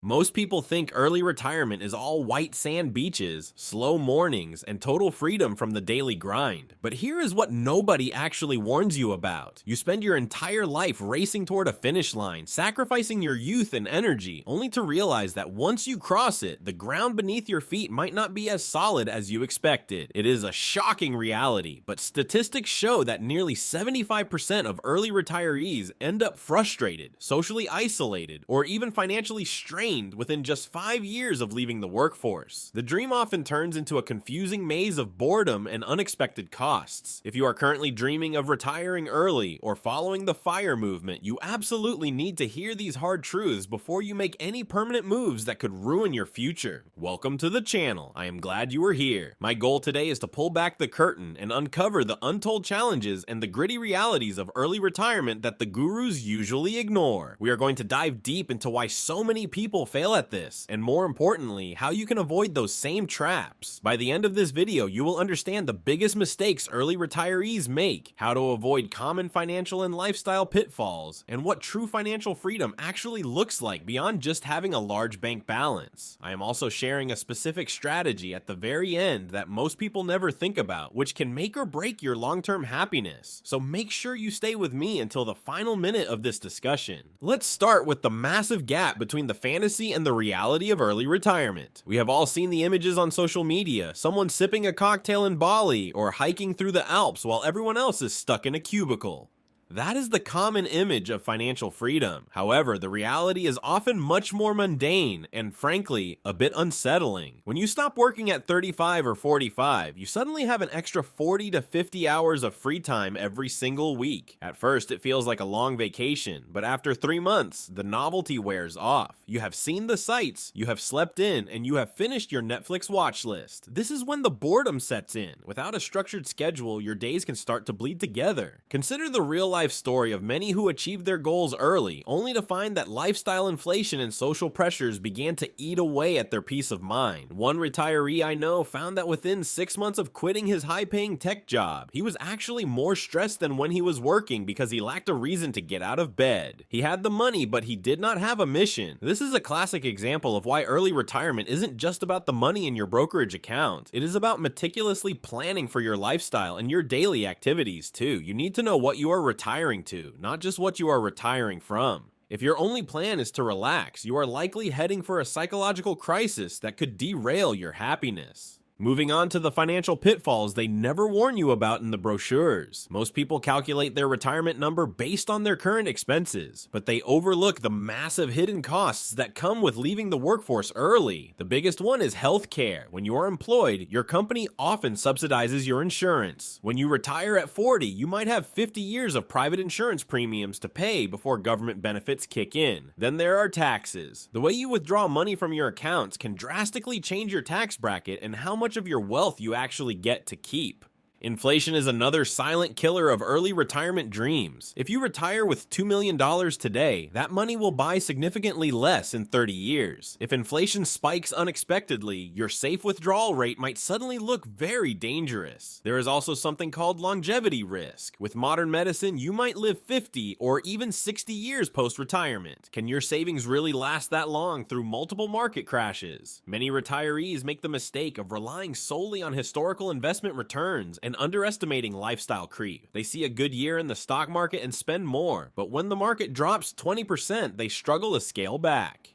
Most people think early retirement is all white sand beaches, slow mornings, and total freedom from the daily grind. But here is what nobody actually warns you about. You spend your entire life racing toward a finish line, sacrificing your youth and energy, only to realize that once you cross it, the ground beneath your feet might not be as solid as you expected. It is a shocking reality, but statistics show that nearly 75% of early retirees end up frustrated, socially isolated, or even financially strained within just 5 years of leaving the workforce. The dream often turns into a confusing maze of boredom and unexpected costs. If you are currently dreaming of retiring early or following the FIRE movement, you absolutely need to hear these hard truths before you make any permanent moves that could ruin your future. Welcome to the channel. I am glad you are here. My goal today is to pull back the curtain and uncover the untold challenges and the gritty realities of early retirement that the gurus usually ignore. We are going to dive deep into why so many people fail at this, and more importantly, how you can avoid those same traps. By the end of this video, you will understand the biggest mistakes early retirees make, how to avoid common financial and lifestyle pitfalls, and what true financial freedom actually looks like beyond just having a large bank balance. I am also sharing a specific strategy at the very end that most people never think about, which can make or break your long-term happiness. So make sure you stay with me until the final minute of this discussion. Let's start with the massive gap between the fantasy and the reality of early retirement. We have all seen the images on social media, someone sipping a cocktail in Bali or hiking through the Alps while everyone else is stuck in a cubicle. That is the common image of financial freedom. However, the reality is often much more mundane and, frankly, a bit unsettling. When you stop working at 35 or 45, you suddenly have an extra 40 to 50 hours of free time every single week. At first, it feels like a long vacation, but after 3 months, the novelty wears off. You have seen the sights, you have slept in, and you have finished your Netflix watch list. This is when the boredom sets in. Without a structured schedule, your days can start to bleed together. Consider the real-life story of many who achieved their goals early, only to find that lifestyle inflation and social pressures began to eat away at their peace of mind. One retiree I know found that within 6 months of quitting his high-paying tech job, he was actually more stressed than when he was working because he lacked a reason to get out of bed. He had the money, but he did not have a mission. This is a classic example of why early retirement isn't just about the money in your brokerage account. It is about meticulously planning for your lifestyle and your daily activities too. You need to know what you are retiring to, not just what you are retiring from. If your only plan is to relax, you are likely heading for a psychological crisis that could derail your happiness. Moving on to the financial pitfalls they never warn you about in the brochures. Most people calculate their retirement number based on their current expenses, but they overlook the massive hidden costs that come with leaving the workforce early. The biggest one is healthcare. When you are employed, your company often subsidizes your insurance. When you retire at 40, you might have 50 years of private insurance premiums to pay before government benefits kick in. Then there are taxes. The way you withdraw money from your accounts can drastically change your tax bracket and how much of your wealth you actually get to keep. Inflation is another silent killer of early retirement dreams. If you retire with $2 million today, that money will buy significantly less in 30 years. If inflation spikes unexpectedly, your safe withdrawal rate might suddenly look very dangerous. There is also something called longevity risk. With modern medicine, you might live 50 or even 60 years post-retirement. Can your savings really last that long through multiple market crashes? Many retirees make the mistake of relying solely on historical investment returns and underestimating lifestyle creep. They see a good year in the stock market and spend more, but when the market drops 20%, they struggle to scale back.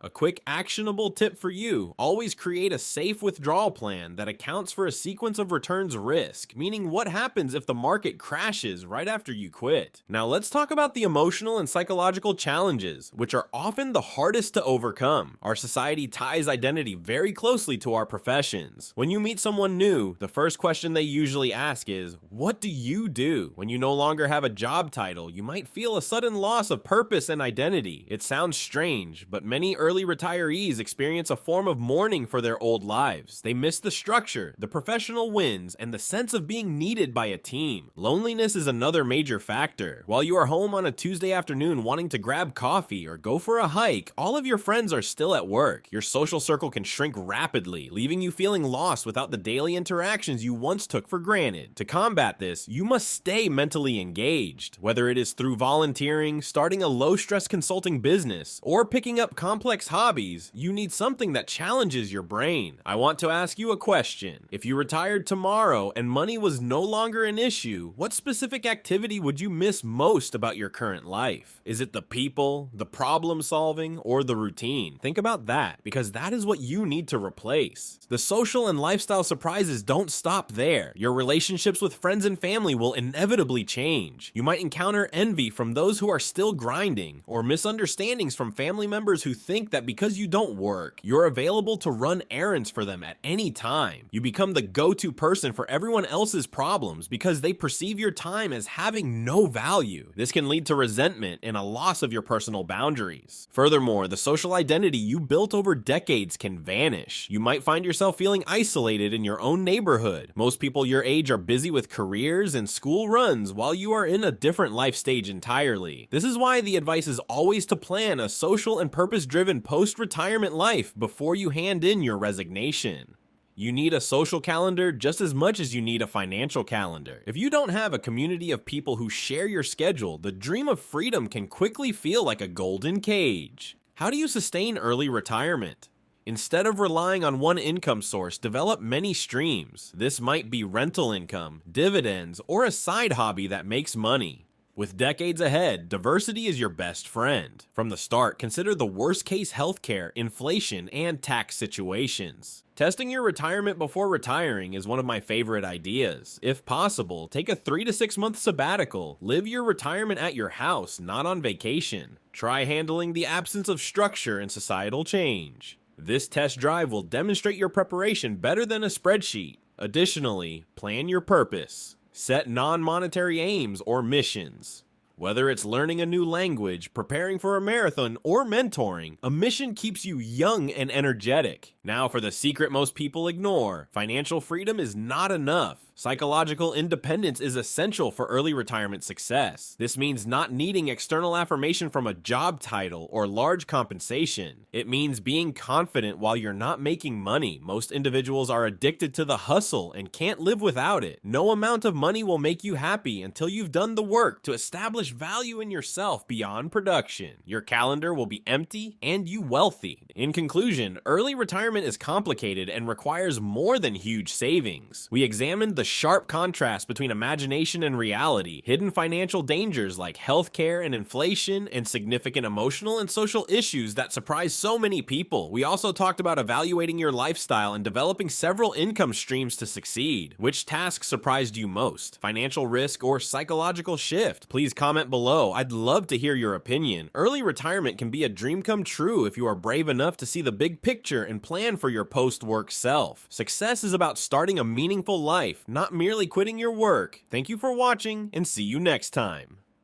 A quick actionable tip for you: always create a safe withdrawal plan that accounts for a sequence of returns risk, meaning what happens if the market crashes right after you quit. Now let's talk about the emotional and psychological challenges, which are often the hardest to overcome. Our society ties identity very closely to our professions. When you meet someone new, the first question they usually ask is, "What do you do?" When you no longer have a job title, you might feel a sudden loss of purpose and identity. It sounds strange, but many early retirees experience a form of mourning for their old lives. They miss the structure, the professional wins, and the sense of being needed by a team. Loneliness is another major factor. While you are home on a Tuesday afternoon wanting to grab coffee or go for a hike, all of your friends are still at work. Your social circle can shrink rapidly, leaving you feeling lost without the daily interactions you once took for granted. To combat this, you must stay mentally engaged. Whether it is through volunteering, starting a low-stress consulting business, or picking up complex complex hobbies, you need something that challenges your brain. I want to ask you a question. If you retired tomorrow and money was no longer an issue, what specific activity would you miss most about your current life? Is it the people, the problem solving, or the routine? Think about that, because that is what you need to replace. The social and lifestyle surprises don't stop there. Your relationships with friends and family will inevitably change. You might encounter envy from those who are still grinding, or misunderstandings from family members who think that because you don't work, you're available to run errands for them at any time. You become the go-to person for everyone else's problems because they perceive your time as having no value. This can lead to resentment and a loss of your personal boundaries. Furthermore, the social identity you built over decades can vanish. You might find yourself feeling isolated in your own neighborhood. Most people your age are busy with careers and school runs while you are in a different life stage entirely. This is why the advice is always to plan a social and purpose-driven post-retirement life before you hand in your resignation. You need a social calendar just as much as you need a financial calendar. If you don't have a community of people who share your schedule, the dream of freedom can quickly feel like a golden cage. How do you sustain early retirement? Instead of relying on one income source, develop many streams. This might be rental income, dividends, or a side hobby that makes money. With decades ahead, diversity is your best friend. From the start, consider the worst-case healthcare, inflation, and tax situations. Testing your retirement before retiring is one of my favorite ideas. If possible, take a 3 to 6 month sabbatical. Live your retirement at your house, not on vacation. Try handling the absence of structure and societal change. This test drive will demonstrate your preparation better than a spreadsheet. Additionally, plan your purpose. Set non-monetary aims or missions. Whether it's learning a new language, preparing for a marathon, or mentoring, a mission keeps you young and energetic. Now for the secret most people ignore. Financial freedom is not enough. Psychological independence is essential for early retirement success. This means not needing external affirmation from a job title or large compensation. It means being confident while you're not making money. Most individuals are addicted to the hustle and can't live without it. No amount of money will make you happy until you've done the work to establish value in yourself beyond production. Your calendar will be empty and you wealthy. In conclusion, early retirement is complicated and requires more than huge savings. We examined the sharp contrast between imagination and reality, hidden financial dangers like healthcare and inflation, and significant emotional and social issues that surprise so many people. We also talked about evaluating your lifestyle and developing several income streams to succeed. Which task surprised you most? Financial risk or psychological shift? Please comment below. I'd love to hear your opinion. Early retirement can be a dream come true if you are brave enough to see the big picture and plan for your post-work self. Success is about starting a meaningful life, not merely quitting your work. Thank you for watching, and see you next time.